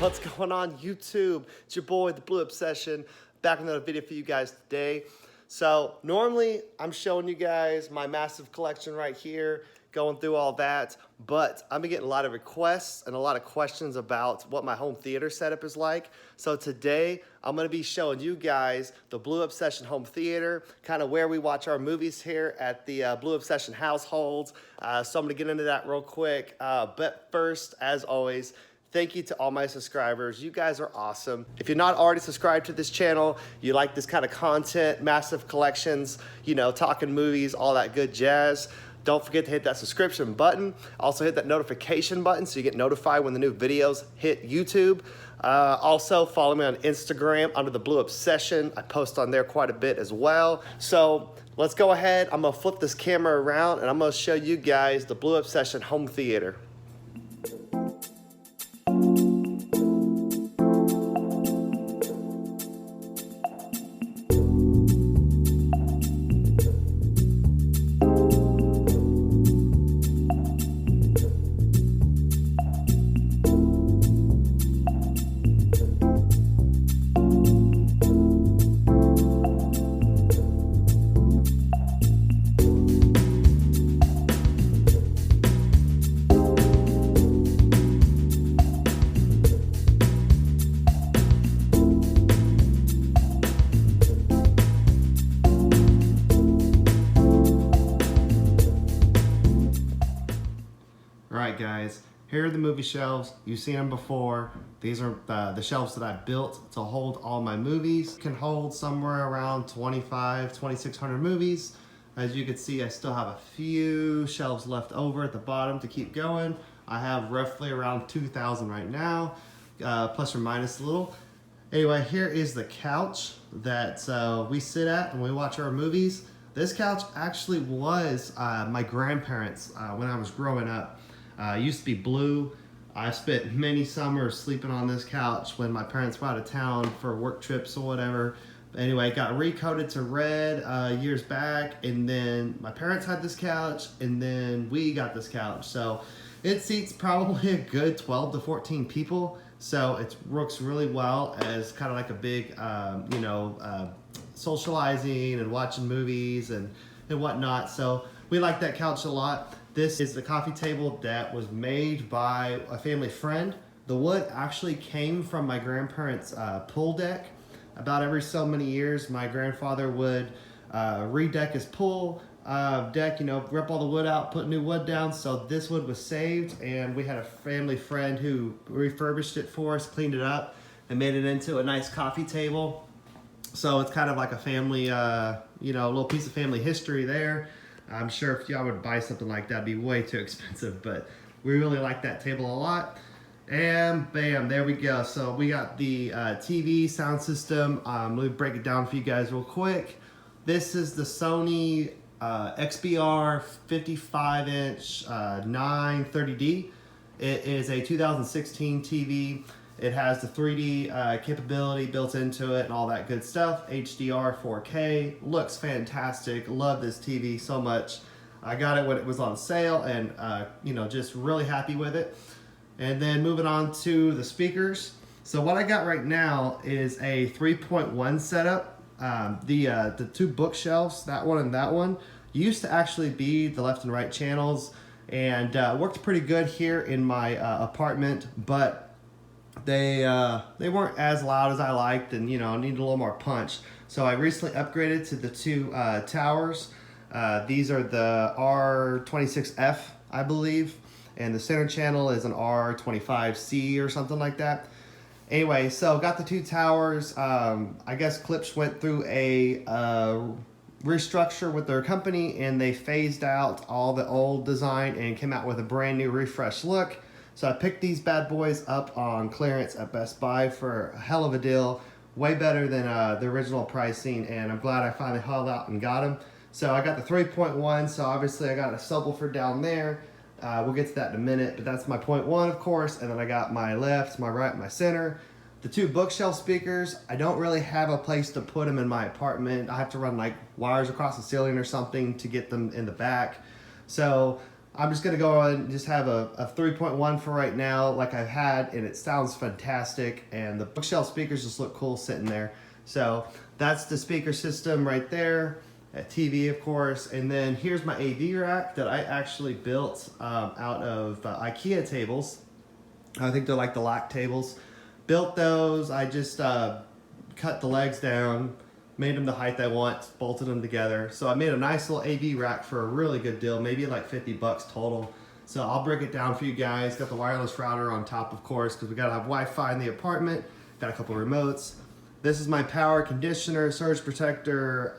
What's going on YouTube? It's your boy, the Blu Obsession, back with another video for you guys today. So normally I'm showing you guys my massive collection right here, going through all that, but I've been getting a lot of requests and a lot of questions about what my home theater setup is like. So today I'm gonna be showing you guys the Blu Obsession Home Theater, kind of where we watch our movies here at the Blu Obsession households. So I'm gonna get into that real quick. But first, as always, thank you to all my subscribers. You guys are awesome. If you're not already subscribed to this channel, you like this kind of content, massive collections, you know, talking movies, all that good jazz, don't forget to hit that subscription button. Also hit that notification button so you get notified when the new videos hit YouTube. Also follow me on Instagram under the Blu Obsession. I post on there quite a bit as well. So let's go ahead. I'm gonna flip this camera around and I'm gonna show you guys the Blu Obsession Home Theater. Alright guys, here are the movie shelves. You've seen them before. These are the shelves that I built to hold all my movies. Can hold somewhere around 2,600 movies. As you can see, I still have a few shelves left over at the bottom to keep going. I have roughly around 2,000 right now, plus or minus a little. Anyway, here is the couch that we sit at when we watch our movies. This couch actually was my grandparents' when I was growing up. It used to be blue. I spent many summers sleeping on this couch when my parents were out of town for work trips or whatever. Anyway, it got recoated to red years back, and then my parents had this couch, and then we got this couch. So it seats probably a good 12 to 14 people. So it works really well as kind of like a big, socializing and watching movies and whatnot. So we like that couch a lot. This is the coffee table that was made by a family friend. The wood actually came from my grandparents' pool deck. About every so many years, my grandfather would redeck his pool deck, rip all the wood out, put new wood down. So this wood was saved, and we had a family friend who refurbished it for us, cleaned it up, and made it into a nice coffee table. So it's kind of like a family, a little piece of family history there. I'm sure if y'all would buy something like that, it'd be way too expensive, but we really like that table a lot. And bam, there we go. So we got the TV sound system. Let me break it down for you guys real quick. This is the Sony XBR 55-inch 930D. It is a 2016 TV. It has the 3D capability built into it and all that good stuff. HDR 4K, looks fantastic. Love this TV so much. I got it when it was on sale and just really happy with it. And then moving on to the speakers. So what I got right now is a 3.1 setup. The two bookshelves, that one and that one, used to actually be the left and right channels, and worked pretty good here in my apartment, but they weren't as loud as I liked, and needed a little more punch. So I recently upgraded to the two towers. These are the R26F, I believe, and the center channel is an R25C or something like that. Anyway, so got the two towers. I guess Klipsch went through a restructure with their company, and they phased out all the old design and came out with a brand new refreshed look. So I picked these bad boys up on clearance at Best Buy for a hell of a deal, way better than the original pricing, and I'm glad I finally hauled out and got them. So I got the 3.1, so obviously I got a subwoofer down there. We'll get to that in a minute, but that's my 0.1, of course, and then I got my left, my right, my center. The two bookshelf speakers, I don't really have a place to put them in my apartment. I have to run like wires across the ceiling or something to get them in the back. So I'm just gonna go on and just have a 3.1 for right now, like I've had, and it sounds fantastic. And the bookshelf speakers just look cool sitting there. So that's the speaker system right there. A TV, of course, and then here's my AV rack that I actually built out of IKEA tables. I think they're like the lock tables. Built those. I just cut the legs down, made them the height I want, bolted them together. So I made a nice little AV rack for a really good deal, maybe like 50 bucks total. So I'll break it down for you guys. Got the wireless router on top, of course, because we gotta have Wi-Fi in the apartment. Got a couple remotes. This is my power conditioner, surge protector,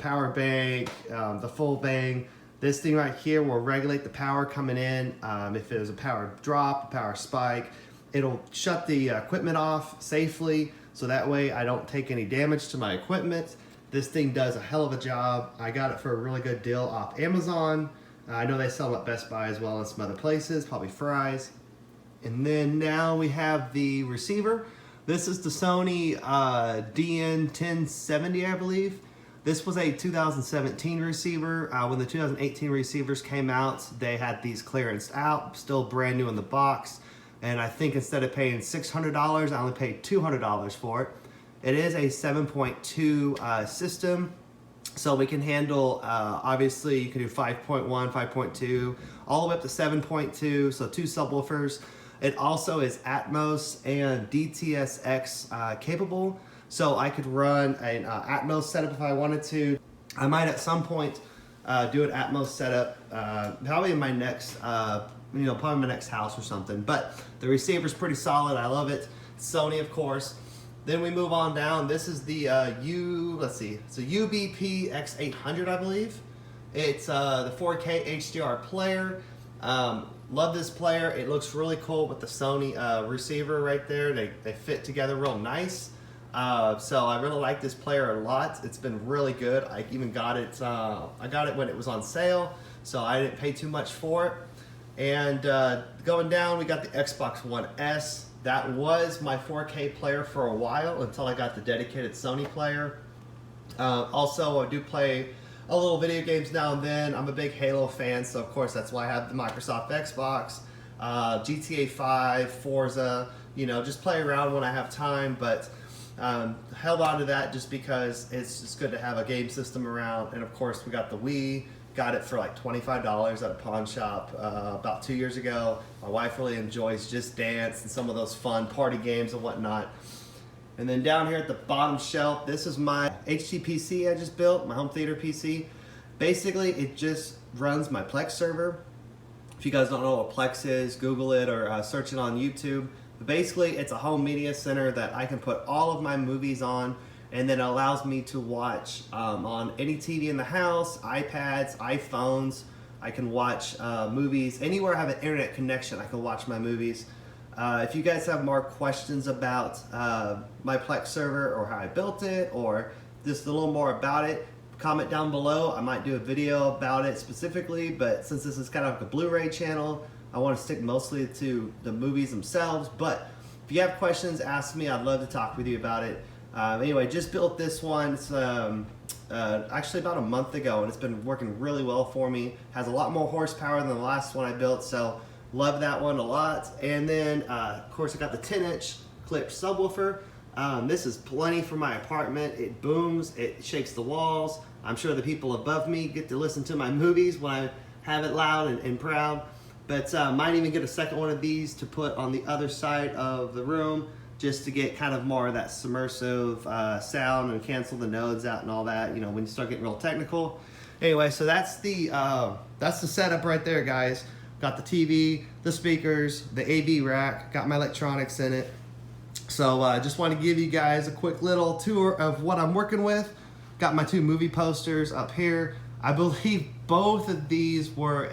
power bank, the full bang. This thing right here will regulate the power coming in. If there's a power drop, a power spike, it'll shut the equipment off safely, so that way I don't take any damage to my equipment. This thing does a hell of a job. I got it for a really good deal off Amazon. I know they sell them at Best Buy as well as some other places, probably Fry's. And then now we have the receiver. This is the Sony DN1070, I believe. This was a 2017 receiver. When the 2018 receivers came out, they had these clearanced out, still brand new in the box. And I think instead of paying $600, I only paid $200 for it. It is a 7.2 system, so we can handle, obviously you can do 5.1, 5.2, all the way up to 7.2, so 2 subwoofers. It also is Atmos and DTS:X capable, so I could run an Atmos setup if I wanted to. I might at some point do an Atmos setup, probably in my next, probably my next house or something. But the receiver's pretty solid. I love it. Sony, of course. Then we move on down. This is the it's a UBP X800, I believe. It's the 4K HDR player. Love this player. It looks really cool with the Sony receiver right there. They fit together real nice. So I really like this player a lot. It's been really good. I even got it, I got it when it was on sale, so I didn't pay too much for it. And going down, we got the Xbox One S. That was my 4K player for a while until I got the dedicated Sony player. Also, I do play a little video games now and then. I'm a big Halo fan, so of course that's why I have the Microsoft Xbox. GTA 5, Forza, just play around when I have time, but held on to that just because it's just good to have a game system around. And of course we got the Wii, got it for like $25 at a pawn shop about 2 years ago. My wife really enjoys Just Dance and some of those fun party games and whatnot. And then down here at the bottom shelf, this is my HD PC I just built, my home theater PC. Basically, it just runs my Plex server. If you guys don't know what Plex is, Google it or search it on YouTube. But basically, it's a home media center that I can put all of my movies on, and then it allows me to watch on any TV in the house, iPads, iPhones. I can watch movies. Anywhere I have an internet connection, I can watch my movies. If you guys have more questions about my Plex server or how I built it or just a little more about it, comment down below. I might do a video about it specifically, but since this is kind of like a Blu-ray channel, I want to stick mostly to the movies themselves. But if you have questions, ask me. I'd love to talk with you about it. Anyway, just built this one. It's actually about a month ago, and it's been working really well for me. Has a lot more horsepower than the last one I built, so love that one a lot. And then, of course, I got the 10-inch clipped subwoofer. This is plenty for my apartment. It booms, it shakes the walls. I'm sure the people above me get to listen to my movies when I have it loud and proud. But might even get a second one of these to put on the other side of the room just to get kind of more of that submersive sound and cancel the nodes out and all that, when you start getting real technical. Anyway, so that's the setup right there, guys. Got the TV, the speakers, the AV rack, got my electronics in it. So just want to give you guys a quick little tour of what I'm working with. Got my 2 movie posters up here. I believe both of these were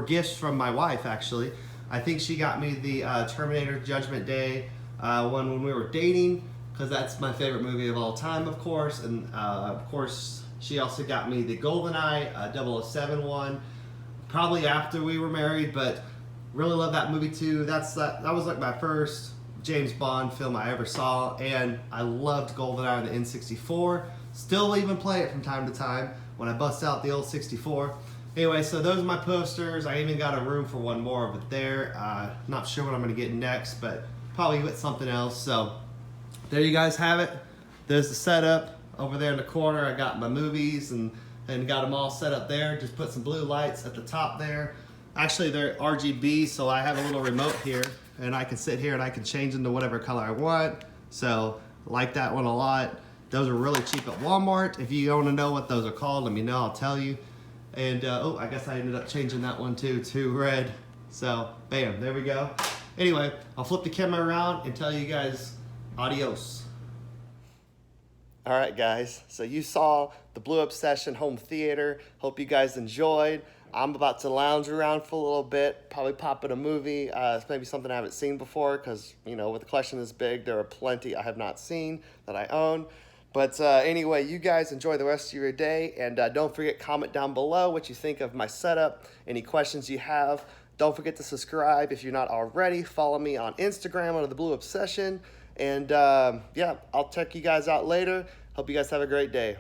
gifts from my wife, actually. I think she got me the Terminator Judgment Day one when we were dating, because that's my favorite movie of all time, of course. And of course, she also got me the GoldenEye 007 one, probably after we were married, but really love that movie too. That was like my first James Bond film I ever saw, and I loved GoldenEye on the N64. Still even play it from time to time when I bust out the old 64. Anyway, so those are my posters. I even got a room for one more over there. Not sure what I'm gonna get next, but probably get something else. So there you guys have it. There's the setup. Over there in the corner, I got my movies and got them all set up there. Just put some blue lights at the top there. Actually, they're RGB, so I have a little remote here, and I can sit here and I can change them to whatever color I want. So I like that one a lot. Those are really cheap at Walmart. If you want to know what those are called, let me know, I'll tell you. And oh, I guess I ended up changing that one too to red. So bam, there we go. Anyway, I'll flip the camera around and tell you guys adios. All right, guys, so you saw the Blu Obsession Home Theater. Hope you guys enjoyed. I'm about to lounge around for a little bit, probably pop in a movie. It's maybe something I haven't seen before because, you know, with the collection this big, there are plenty I have not seen that I own. But anyway, you guys enjoy the rest of your day, and don't forget, comment down below what you think of my setup, any questions you have. Don't forget to subscribe if you're not already. Follow me on Instagram under the Blu Obsession. And yeah, I'll check you guys out later. Hope you guys have a great day.